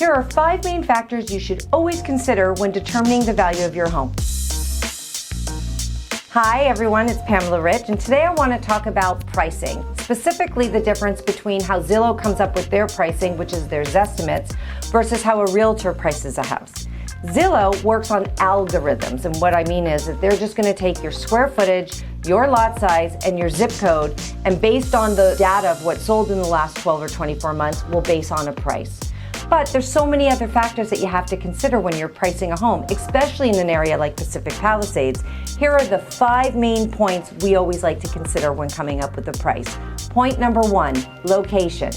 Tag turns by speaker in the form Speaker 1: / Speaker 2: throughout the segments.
Speaker 1: Here are 5 main factors you should always consider when determining the value of your home. Hi everyone, it's Pamela Rich, and today I want to talk about pricing, specifically the difference between how Zillow comes up with their pricing, which is their Zestimates, versus how a Realtor prices a house. Zillow works on algorithms, and what I mean is that they're just going to take your square footage, your lot size, and your zip code, and based on the data of what sold in the last 12 or 24 months, will base on a price. But there's so many other factors that you have to consider when you're pricing a home, especially in an area like Pacific Palisades. Here are the 5 main points we always like to consider when coming up with a price. Point number 1, location.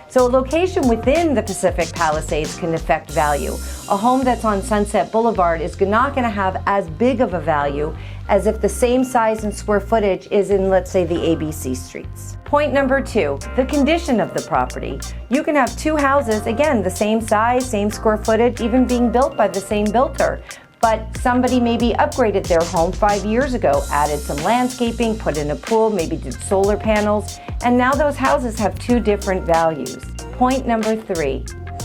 Speaker 1: So a location within the Pacific Palisades can affect value. A home that's on Sunset Boulevard is not going to have as big of a value as if the same size and square footage is in, let's say, the ABC streets. Point number 2, the condition of the property. You can have 2 houses, again, the same size, same square footage, even being built by the same builder. But somebody maybe upgraded their home 5 years ago, added some landscaping, put in a pool, maybe did solar panels, and now those houses have 2 different values. Point number 3,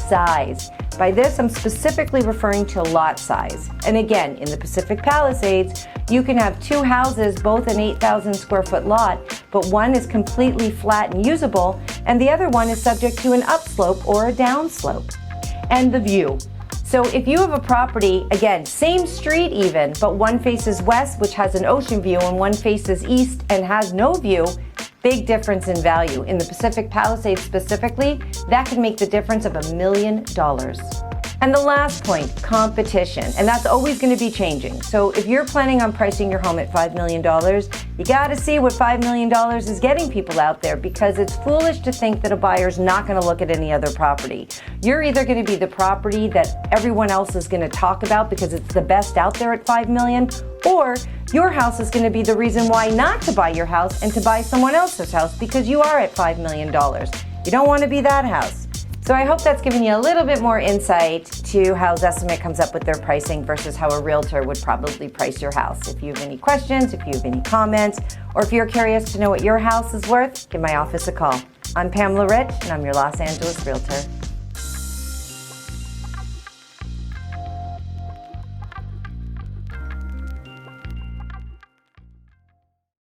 Speaker 1: size. By this, I'm specifically referring to lot size. And again, in the Pacific Palisades, you can have 2 houses, both an 8,000 square foot lot, but one is completely flat and usable, and the other one is subject to an upslope or a downslope. And the view. So if you have a property, again, same street even, but one faces west, which has an ocean view, and one faces east and has no view, big difference in value. In the Pacific Palisades specifically, that can make the difference of $1 million. And the last point, competition, and that's always going to be changing. So if you're planning on pricing your home at $5 million, you got to see what $5 million is getting people out there, because it's foolish to think that a buyer's not going to look at any other property. You're either going to be the property that everyone else is going to talk about because it's the best out there at $5 million, or your house is going to be the reason why not to buy your house and to buy someone else's house because you are at $5 million. You don't want to be that house. So I hope that's given you a little bit more insight to how Zestimate comes up with their pricing versus how a realtor would probably price your house. If you have any questions, if you have any comments, or if you're curious to know what your house is worth, give my office a call. I'm Pamela Rich, and I'm your Los Angeles realtor.